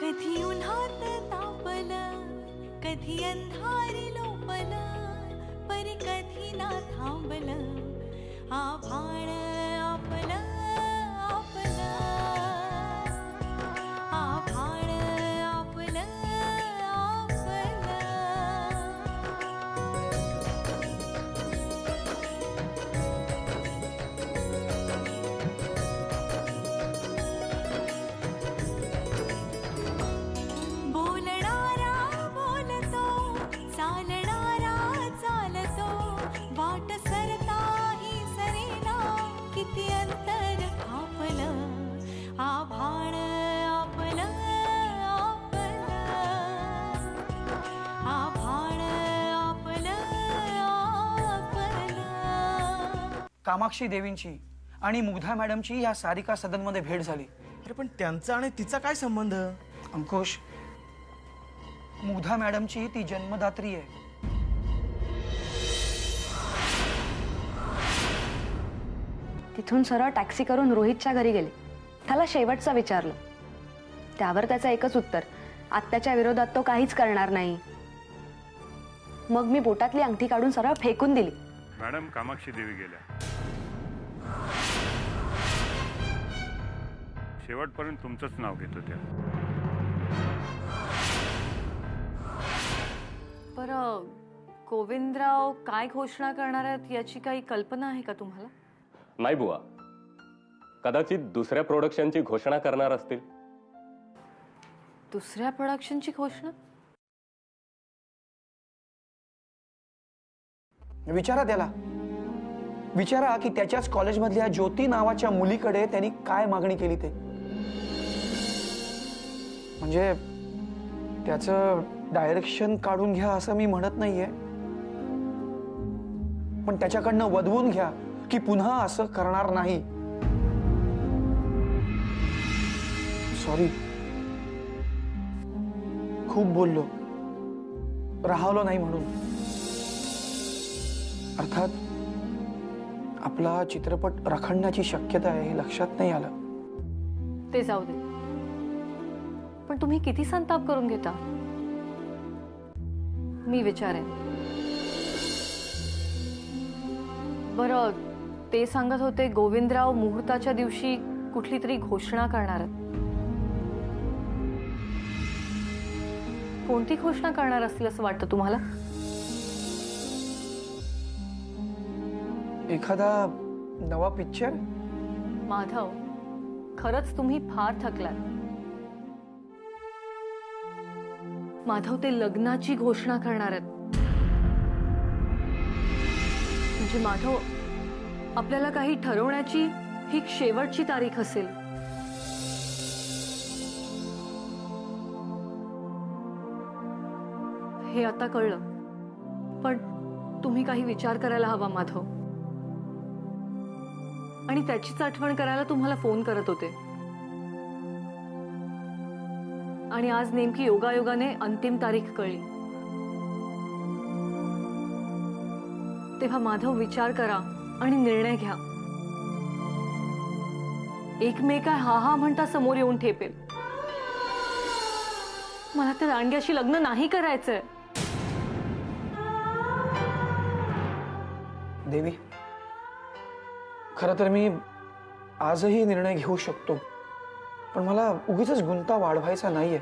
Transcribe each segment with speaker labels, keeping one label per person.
Speaker 1: कधी उन्हात तापलं, कधी अंधारी लोपलं, परी कधी ना थांबलं आभाळ आपलं आपलं, आभाळ आपलं आपलं. बोलणारा बोलतो, चालणारा चालतो, वाट सरताही सरेना, किती अंतर आपलं आभाळ आपलं आपलं, आभाळ आपलं आपलं.
Speaker 2: कामाक्षी देवींची आणि मुग्धा मॅडमची या सारिका सदनमध्ये भेट झाली.
Speaker 3: अरे पण त्यांचा आणि तिचा काय संबंध?
Speaker 2: अंकुश, मुग्धा मॅडमची ती जन्मदात्री आहे.
Speaker 4: तिथून सरळ टॅक्सी करून रोहितच्या घरी गेले. त्याला शेवटचं विचारलं. त्यावर त्याचं एकच उत्तर, आत्याच्या विरोधात तो काहीच करणार नाही. मग मी बोटातली अंगठी काढून सरळ फेकून दिली.
Speaker 5: मॅडम, कामाक्षी देवी गेल्या. शेवटपर्यंत तुमचंच नाव घेत होत्या.
Speaker 6: बरं, गोविंदराव काय घोषणा करणार आहेत याची काही कल्पना आहे का तुम्हाला?
Speaker 7: नाही बुवा, कदाचित दुसऱ्या प्रोडक्शनची घोषणा करणार असतील.
Speaker 6: दुसऱ्या प्रोडक्शनची घोषणा?
Speaker 2: विचारा त्याला, विचारा की त्याच्याच कॉलेजमधल्या ज्योती नावाच्या मुलीकडे त्यांनी काय मागणी केली ते. म्हणजे त्याचं डायरेक्शन काढून घ्या असं मी म्हणत नाहीये, पण त्याच्याकडनं वदवून घ्या की पुन्हा असं करणार नाही. सॉरी, खूप बोललो, राहवलो नाही म्हणून. अर्थात आपला चित्रपट रखडण्याची शक्यता आहे हे लक्षात नाही आलं.
Speaker 6: ते जाऊ दे, पण तुम्ही किती संताप करून घेता? मी विचारेन. बरं, ते सांगत होते गोविंदराव मुहूर्ताच्या दिवशी कुठली तरी घोषणा करणार आहेत. कोणती घोषणा करणार असतील असं वाटतं तुम्हाला?
Speaker 2: एखादा नवा पिक्चर?
Speaker 6: माधव, खरंच तुम्ही फार थकलात. माधव, ते लग्नाची घोषणा करणार आहेत. म्हणजे माधव, आपल्याला काही ठरवण्याची ही शेवटची तारीख असेल. हे आता कळलं, पण तुम्ही काही विचार करायला हवा माधव. आणि त्याचीच आठवण करायला तुम्हाला फोन करत होते. आणि आज नेमकी योगायोगाने अंतिम तारीख कळली. तेव्हा माधव, विचार करा आणि निर्णय घ्या. एकमेका हा हा म्हणता समोर येऊन ठेपेल. मला त्या दांडग्याशी लग्न नाही करायचंय.
Speaker 2: देवी, खरं तर मी आजही निर्णय घेऊ शकतो, पण मला उगीच गुंता वाढवायचा नाहीये,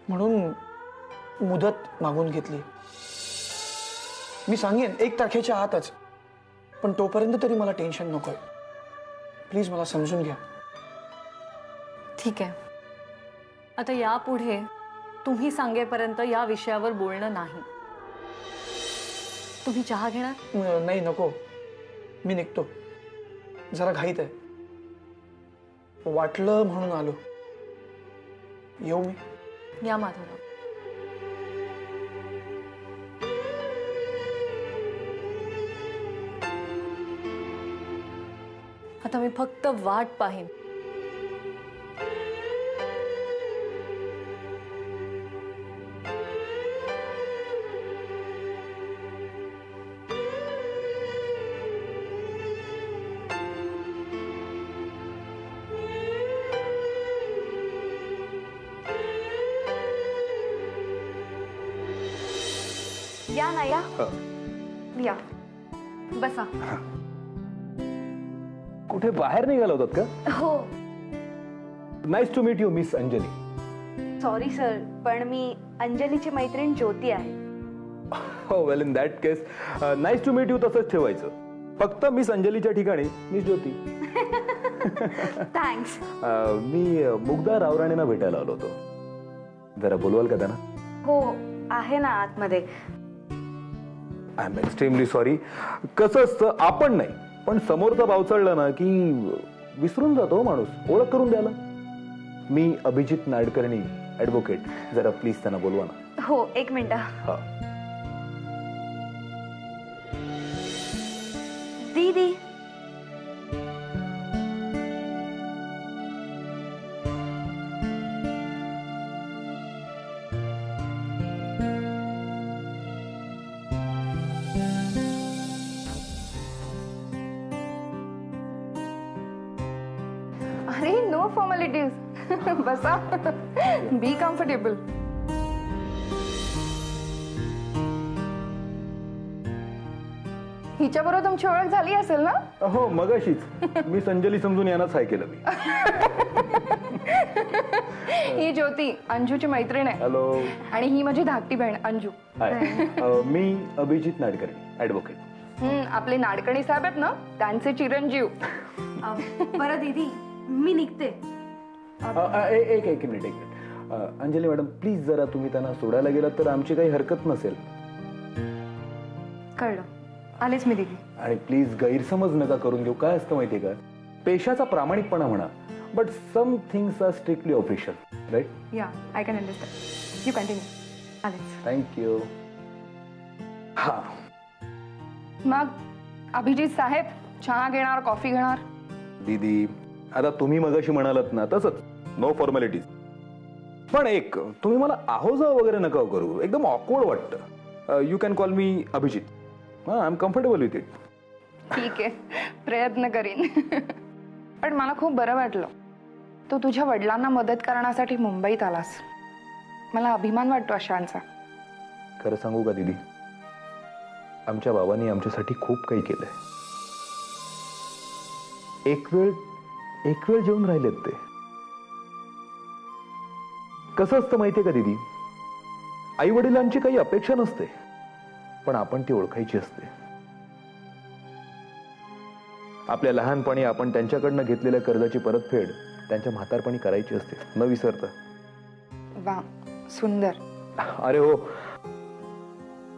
Speaker 2: म्हणून मुदत मागून घेतली. मी सांगेन 1 तारखेच्या आतच, पण तोपर्यंत तरी मला टेन्शन नकोय. प्लीज मला समजून घ्या.
Speaker 6: ठीक आहे, आता यापुढे तुम्ही सांगेपर्यंत या विषयावर बोलणं नाही. तुम्ही चहा घेणार?
Speaker 2: नाही, नको, मी निघतो. जरा घाईत आहे. वाटलं म्हणून आलो. येऊ मी?
Speaker 6: या माधवराव. आता मी फक्त वाट पाहीन.
Speaker 4: या ना या या बसा.
Speaker 8: कुठे बाहेर निघाला होतात का?
Speaker 4: हो
Speaker 8: nice to meet you miss Anjali.
Speaker 4: Sorry sir, पण मी अंजलीची मैत्रीण ज्योती आहे.
Speaker 8: हो well in that case nice to meet you तसंच ठेवायचं. फक्त मिस अंजलीच्या ठिकाणी मिस ज्योती.
Speaker 4: थँक्स.
Speaker 8: मी मुग्धा रावराणेंना भेटायला आलो होतो. जरा बोलवाल का त्यांना?
Speaker 4: हो आहे ना आतमध्ये.
Speaker 8: I am extremely sorry. कसं असतं, आपण नाही पण समोरचा बावचळला ना की विसरून जातो माणूस. ओळख करून द्यायला. मी अभिजित नाडकर्णी, ऍडव्होकेट. जरा प्लीज त्यांना बोलवा ना.
Speaker 4: हो एक मिनिट.
Speaker 8: हा.
Speaker 4: दीदी
Speaker 6: अरे नो फॉर्मॅलिटीज. बसा. Be comfortable. हिच्याबरोबर तुमची ओळख झाली असेल ना?
Speaker 8: हो मगाशीच. मी अंजली समजून यांनाच हाय केलं मी.
Speaker 6: ही ज्योती अंजूची मैत्रीण आहे.
Speaker 8: हॅलो.
Speaker 6: आणि ही माझी धाकटी बहीण अंजू.
Speaker 8: हाय. मी अभिजित नाडकर्णी, ऍडव्होकेट.
Speaker 6: आपले नाडकर्णी साहेब आहेत ना, त्यांचे चिरंजीव.
Speaker 4: बरं दीदी मी निघते.
Speaker 8: एक मिनिट. अंजली मॅडम प्लीज जरा तुम्ही त्यांना सोडायला गेलात तर आमची काही हरकत नसेल.
Speaker 4: कळलं. आलेच मी दीदी.
Speaker 8: आणि प्लीज गैरसमज नका करून घेऊ. काय असतं माहितीये का, पेशाचा प्रामाणिकपणा म्हणा, but some things are strictly official, right?
Speaker 6: Yeah I can understand. You continue. आलेच.
Speaker 8: थँक्यू. हा
Speaker 6: मग अभिजित साहेब चहा घेणार, कॉफी घेणार?
Speaker 8: दीदी आता तुम्ही मगाशी म्हणालात ना तसंच, नो फॉर्मॅलिटीज. पण एक, तुम्ही मला आहोजा वगैरे नका करू. एकदम ऑकवर्ड वाटतं. You can call me Abhijit. I am comfortable with it.
Speaker 6: ठीक आहे, प्रयत्न करीन. पण मला खूप बरं वाटलं तू तुझ्या वडिलांना मदत करण्यासाठी मुंबईत आलास. मला अभिमान वाटतो अशांचा.
Speaker 8: खरं सांगू का दीदी, आमच्या बाबांनी आमच्यासाठी खूप काही केलंय. एक वेळ जेवून राहिलेत ते. कसं असतं माहितीये का दीदी, आई वडिलांची काही अपेक्षा नसते पण आपण ती ओळखायची असते. आपल्या लहानपणी आपण त्यांच्याकडनं घेतलेल्या कर्जाची परतफेड त्यांच्या म्हातारपणी करायची असते, न विसरता.
Speaker 6: वा सुंदर.
Speaker 8: अरे हो,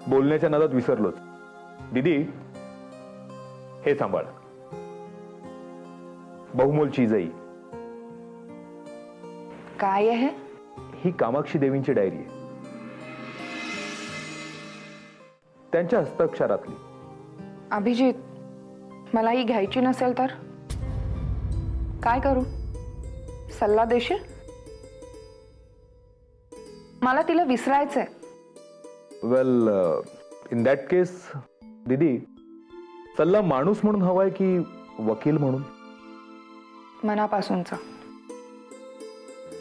Speaker 8: बोलण्याच्या नादात विसरलोच. दीदी हे सांभाळ, बहुमोल चीज आहे.
Speaker 6: काय आहे?
Speaker 8: ही कामाक्षी देवींची डायरी आहे, त्यांच्या हस्ताक्षरातली.
Speaker 6: अभिजित, मला ही घ्यायची नसेल तर काय करू? सल्ला देशील? मला तिला विसरायचंय.
Speaker 8: वेल इन दॅट केस दीदी, सल्ला माणूस म्हणून हवाय की वकील म्हणून?
Speaker 6: मनापासूनचा.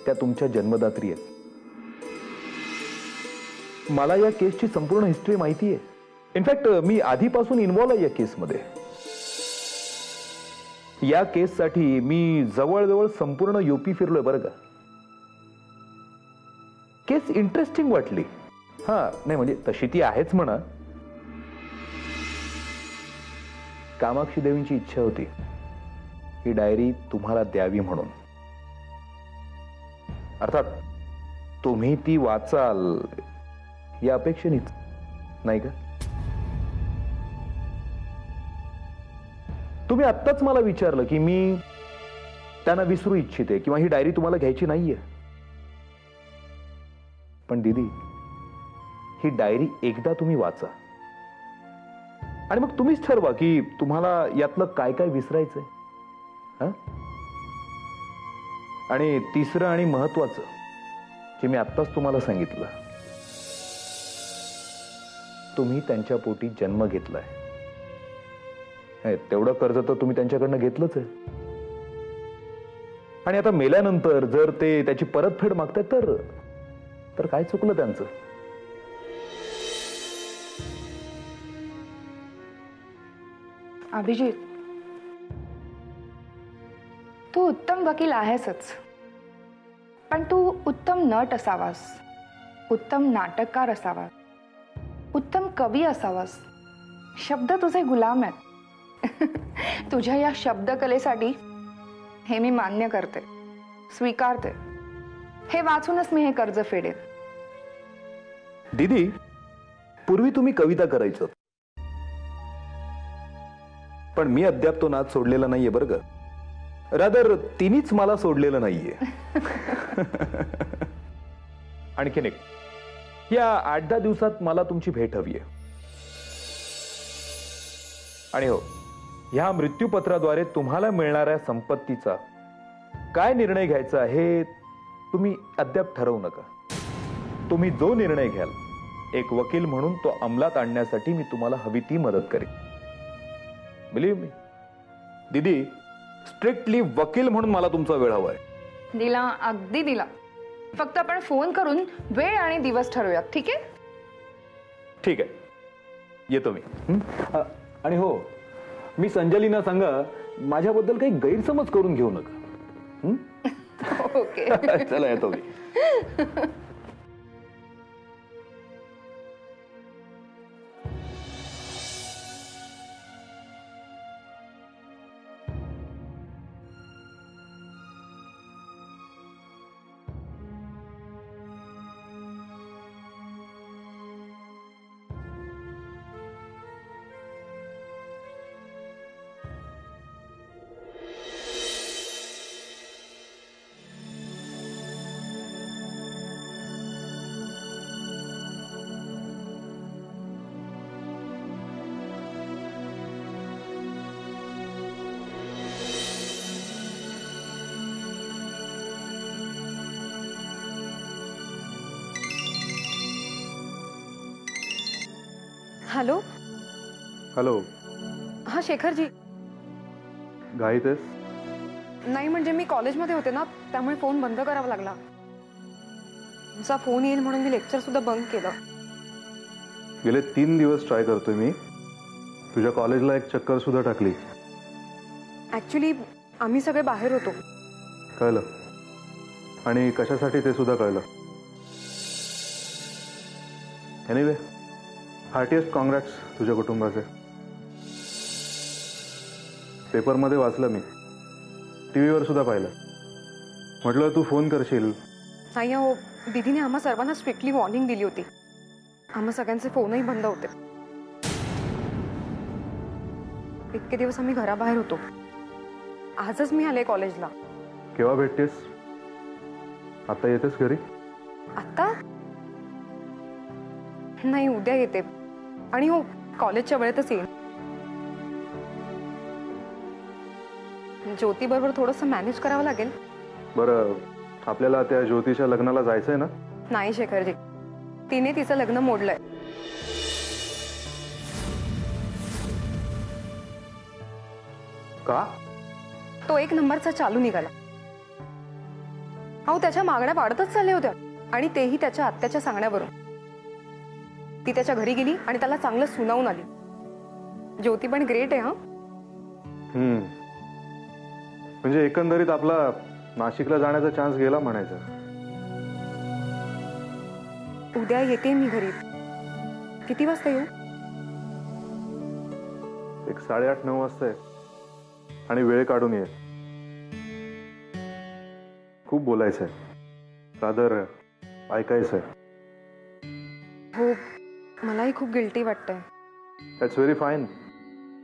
Speaker 8: त्या तुमच्या जन्मदात्री आहेत. मला या केसची संपूर्ण हिस्ट्री माहिती आहे. इनफॅक्ट मी आधीपासून इन्व्हॉल्व आहे या केसमध्ये. या केससाठी मी जवळजवळ संपूर्ण यूपी फिरलोय बरं का. केस इंटरेस्टिंग वाटली. हा नाही म्हणजे तशी ती आहेच म्हणा. कामाक्षी देवींची इच्छा होती ही डायरी तुम्हाला द्यावी म्हणून. अर्थात तुम्ही ती वाचाल या अपेक्षेनेच, नाही का? तुम्ही आत्ताच मला विचारलं की मी त्यांना विसरू इच्छिते किंवा ही डायरी तुम्हाला घ्यायची नाहीये. पण दीदी, ही डायरी एकदा तुम्ही वाचा आणि मग तुम्हीच ठरवा की तुम्हाला यातलं काय काय विसरायचंय. हं? आणि तिसरं आणि महत्वाचं जे मी आत्ताच तुम्हाला सांगितलं, तुम्ही त्यांच्या पोटी जन्म घेतलाय. तेवढं कर्ज तर तुम्ही त्यांच्याकडनं घेतलंच आहे. आणि आता मेल्यानंतर जर ते त्याची परतफेड मागतायत तर काय चुकलं त्यांचं?
Speaker 6: अभिजित, तू उत्तम वकील आहेसच, पण तू उत्तम नट असावास, उत्तम नाटककार असावास, उत्तम कवी असावास. शब्द तुझे गुलाम आहेत. तुझ्या या शब्दकलेसाठी हे मी मान्य करते, स्वीकारते. हे वाचूनच मी हे कर्ज फेडेन.
Speaker 8: दीदी, पूर्वी तुम्ही कविता करायचं, पण मी अद्याप तो नाद सोडलेला नाहीये बरं का. रादर तिनीच मला सोडलेलं नाहीये. आणखीन एक, या 8-10 दिवसात मला तुमची भेट हवी आहे. आणि हो, ह्या मृत्यूपत्राद्वारे तुम्हाला मिळणाऱ्या संपत्तीचा काय निर्णय घ्यायचा हे तुम्ही अद्याप ठरवू नका. तुम्ही जो निर्णय घ्याल, एक वकील म्हणून तो अंमलात आणण्यासाठी मी तुम्हाला हवी ती मदत करेन. बिलीव्ह मी. दीदी, स्ट्रिक्टली वकील म्हणून मला तुमचा वेळ हवाय.
Speaker 6: दिला, अगदी दिला. फक्त आपण फोन करून वेळ आणि दिवस ठरवूयात, ठीक आहे?
Speaker 8: ठीक आहे, येतो मी. आणि हो, मी संजलीना सांगा, माझ्याबद्दल काही गैरसमज करून घेऊ नका.
Speaker 6: ओके.
Speaker 8: चला, येतो मी.
Speaker 4: हॅलो.
Speaker 8: हॅलो.
Speaker 4: हा शेखरजी.
Speaker 8: घाईत आहेस?
Speaker 4: नाही, म्हणजे मी कॉलेजमध्ये होते ना, त्यामुळे फोन बंद करावा लागला. तुमचा फोन येईल म्हणून मी लेक्चर सुद्धा बंक केलं.
Speaker 9: गेले 3 दिवस ट्राय करतोय मी. तुझ्या कॉलेजला एक चक्कर सुद्धा टाकली.
Speaker 4: ऍक्च्युली आम्ही सगळे बाहेर होतो.
Speaker 9: कळलं. आणि कशासाठी ते सुद्धा कळलं. एनिवे, हार्टिएस्ट कॉंग्रॅट्स तुझ्या कुटुंबाचे. पेपरमध्ये वाचलं मी, टीव्हीवर सुद्धा पाहिलं. म्हटलं तू फोन करशील.
Speaker 4: नाही हो, दीदीने आम्हा सर्वांना स्ट्रिक्टली वॉर्निंग दिली होती. आम्हा सगळ्यांचे फोनही बंद होते. इतके दिवस आम्ही घराबाहेर होतो. आजच मी आले कॉलेजला.
Speaker 9: केव्हा भेटतेस? आता येतेस घरी?
Speaker 4: आता नाही, उद्या येते. आणि हो, कॉलेजच्या वेळेतच येईन. ज्योती बरोबर थोडंसं मॅनेज करावं लागेल.
Speaker 9: बरं, आपल्याला त्या ज्योतीच्या लग्नाला जायचंय ना?
Speaker 4: नाही शेखरजी, तिने तिचं लग्न मोडलंय.
Speaker 9: का?
Speaker 4: तो 1 नंबरचा चालू निघाला. अहो, त्याच्या मागण्या वाढतच चालल्या होत्या, आणि तेही त्याच्या आत्याच्या सांगण्यावरून. ती त्याच्या घरी गेली आणि त्याला चांगलं सुनावून आली. ज्योती पण ग्रेट आहे. हा,
Speaker 9: म्हणजे एकंदरीत आपला नाशिकला जाण्याचा चान्स गेला म्हणायचं.
Speaker 4: उद्या येते मी घरी. किती वाजता येऊ?
Speaker 9: एक 8:30-9 वाजता आहे. आणि वेळ काढून ये. खूप बोलायचंय, रादर ऐकायचंय.
Speaker 4: हो, मलाही खूप गिल्टी वाटतंय.
Speaker 9: That's very fine.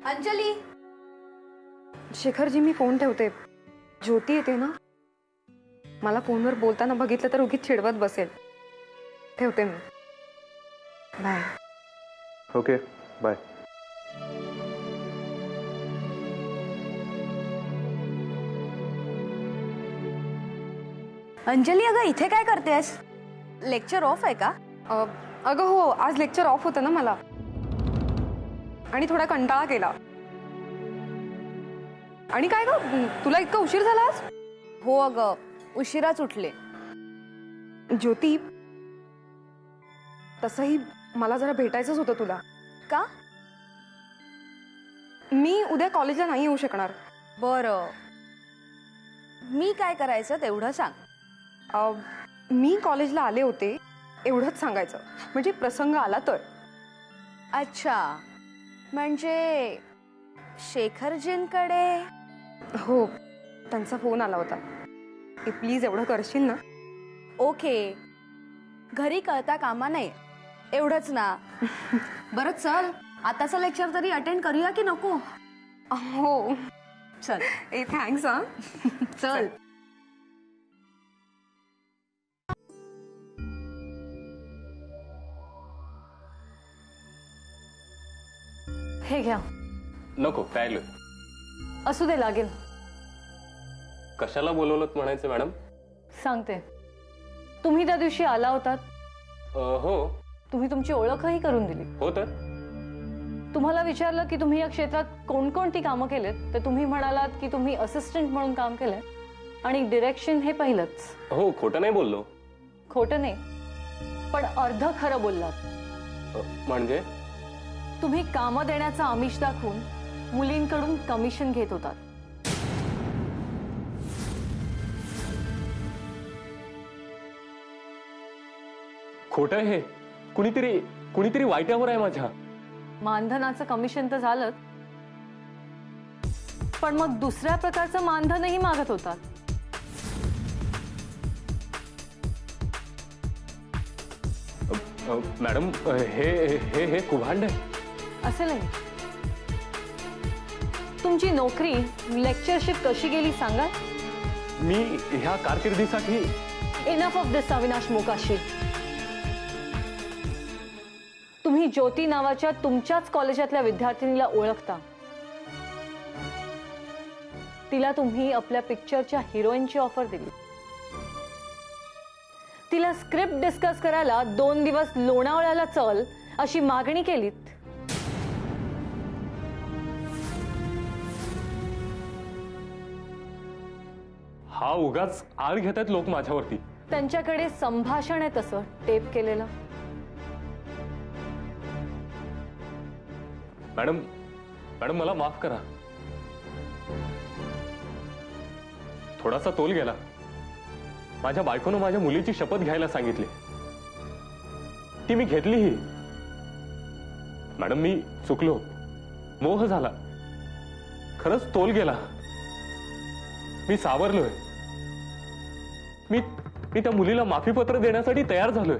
Speaker 4: Anjali. Shekharji, मी फोन ठेवते. ज्योती येते ना, मला फोनवर बोलताना बघितलं तर उगीच चिडवत बसेल. ठेवते मी. बाय.
Speaker 9: Okay, bye.
Speaker 4: अंजली, अगं इथे काय करतेस? लेक्चर ऑफ आहे का?
Speaker 6: अगं हो, आज लेक्चर ऑफ होतं ना मला, आणि थोडा कंटाळा केला. आणि काय ग, तुला इतका उशीर झाला आज?
Speaker 4: हो अगं, उशिराच उठले.
Speaker 6: ज्योती, तसंही मला जरा भेटायचंच होतं तुला.
Speaker 4: का?
Speaker 6: मी उद्या कॉलेजला नाही येऊ शकणार.
Speaker 4: बरं, मी काय करायचं तेवढं सांग.
Speaker 6: मी कॉलेजला आले होते एवढंच सांगायचं, म्हणजे प्रसंग आला तर.
Speaker 4: अच्छा, म्हणजे शेखरजींकडे?
Speaker 6: हो, त्यांचा फोन आला होता. प्लीज एवढं करशील ना?
Speaker 4: ओके, घरी कळता कामा नाही, एवढंच ना. बरं चल, आताचं लेक्चर तरी अटेंड करूया की नको?
Speaker 6: हो
Speaker 4: चल.
Speaker 6: थँक्स. हा
Speaker 4: चल.
Speaker 10: हे घ्या.
Speaker 7: नको, प्यायलोय.
Speaker 10: असू दे, लागेल.
Speaker 7: कशाला बोलवलं म्हणायचं मॅडम?
Speaker 10: सांगते. तुम्ही त्या दिवशी आला होतात.
Speaker 7: हो.
Speaker 10: तुम्ही तुमची ओळखही करून दिली.
Speaker 7: हो तर.
Speaker 10: तुम्हाला विचारलं की तुम्ही या क्षेत्रात कोणकोणती कामं केलेत, तर तुम्ही म्हणालात की तुम्ही असिस्टंट म्हणून काम केलंय आणि डिरेक्शन हे पहिलंच.
Speaker 7: हो, खोटं नाही बोललो.
Speaker 10: खोटं नाही, पण अर्ध खरं बोललात.
Speaker 7: म्हणजे?
Speaker 10: तुम्ही कामं देण्याचा आमिष दाखवून मुलींकडून कमिशन घेत होतात.
Speaker 7: खोटं आहे हे. कुणीतरी वाईटावर आहे माझ्या.
Speaker 10: मानधनाचं कमिशन तर झालं, पण मग दुसऱ्या प्रकारचं मानधनही मागत होतात.
Speaker 7: मॅडम, हे हे हे कुभांड आहे.
Speaker 10: असेल नाही. तुमची नोकरी, लेक्चरशिप कशी गेली सांगा.
Speaker 7: मी ह्या कारकिर्दीसाठी.
Speaker 10: इनफ ऑफ दिस अविनाश मोकाशी. तुम्ही ज्योती नावाच्या तुमच्याच कॉलेजातल्या विद्यार्थिनीला ओळखता. तिला तुम्ही आपल्या पिक्चरच्या हिरोईनची ऑफर दिली. तिला स्क्रिप्ट डिस्कस करायला 2 दिवस लोणावळ्याला चल अशी मागणी केलीत.
Speaker 7: हा उगाच आळ घेतात लोक माझ्यावरती.
Speaker 10: त्यांच्याकडे संभाषण आहे तसं टेप केलेलं.
Speaker 7: मॅडम, मला माफ करा. थोडासा तोल गेला. माझ्या बायकोनं माझ्या मुलीची शपथ घ्यायला सांगितली. ती मी घेतलीही. मॅडम, मी चुकलो. मोह झाला. खरंच तोल गेला. मी सावरलोय. मी त्या मुलीला माफीपत्र देण्यासाठी तयार झालोय.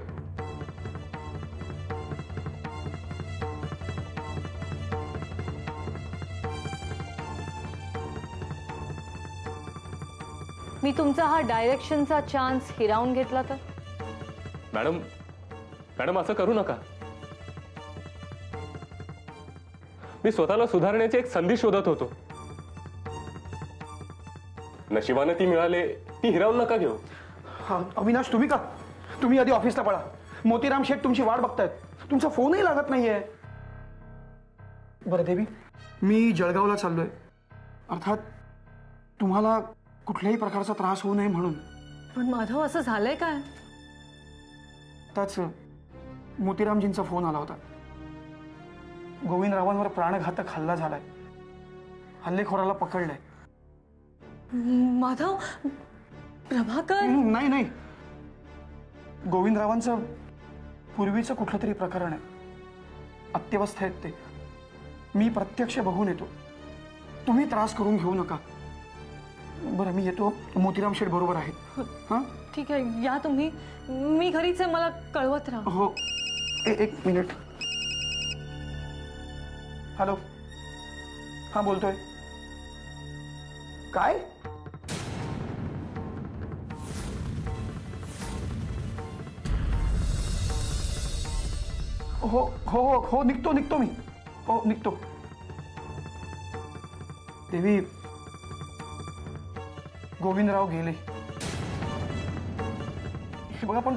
Speaker 10: मी तुमचा हा डायरेक्शनचा चान्स हिरावून घेतला तर?
Speaker 7: मॅडम, असं करू नका. मी स्वतःला सुधारण्याची एक संधी शोधत होतो. नशिबाने ती मिळाले. ती हिरावून नका घेऊ.
Speaker 2: हा अविनाश, तुम्ही का? तुम्ही आधी ऑफिसला पळा. मोतीराम शेठ तुमची वाट बघतायत. तुमचा फोनही लागत नाहीये. बरं देवी, मी जळगावला चाललोय. अर्थात तुम्हाला कुठल्याही प्रकारचा त्रास होऊ नये म्हणून.
Speaker 10: पण माधव, असं झालंय काय?
Speaker 2: आताच मोतीरामजींचा फोन आला होता. गोविंदरावांवर प्राणघातक हल्ला झालाय. हल्लेखोराला पकडलंय.
Speaker 10: माधव, प्रभाकर?
Speaker 2: नाही. गोविंदरावांचं पूर्वीचं कुठलं तरी प्रकरण आहे. अत्यवस्थेत ते. मी प्रत्यक्ष बघून येतो. तुम्ही त्रास करून घेऊ नका. बरं, मी येतो. मोतीराम शेठ बरोबर आहेत. हा,
Speaker 10: ठीक आहे, या तुम्ही. मी घरीच आहे, मला कळवत राहा.
Speaker 2: हो. एक मिनिट. हॅलो. हा, बोलतोय. काय? हो हो हो हो, निघतो मी. हो, निघतो. देवी, गोविंदराव गेले. हे बघा, पण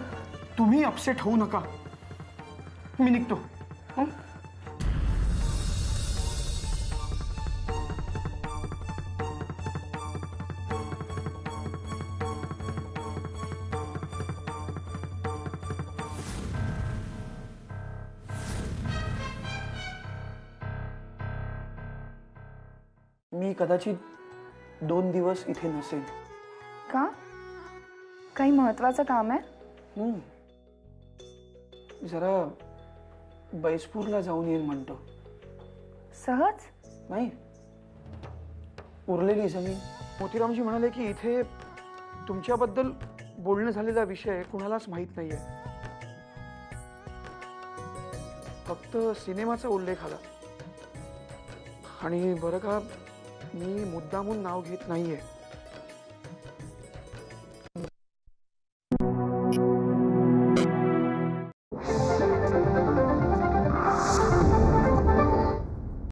Speaker 2: तुम्ही अपसेट होऊ नका. मी निघतो. हं? मी कदाचित 2 दिवस इथे नसेन.
Speaker 6: का? काही महत्वाचं काम आहे?
Speaker 2: जरा बैसपूरला जाऊन येईल म्हणतो.
Speaker 6: सहज?
Speaker 2: नाही, उरलेली जमीन. मोतीरामजी म्हणाले की इथे तुमच्याबद्दल बोलणं झालेला विषय कुणालाच माहीत नाहीये. फक्त सिनेमाचा उल्लेख आला. आणि बरं का, मी मुद्दामून नाव घेत नाहीये.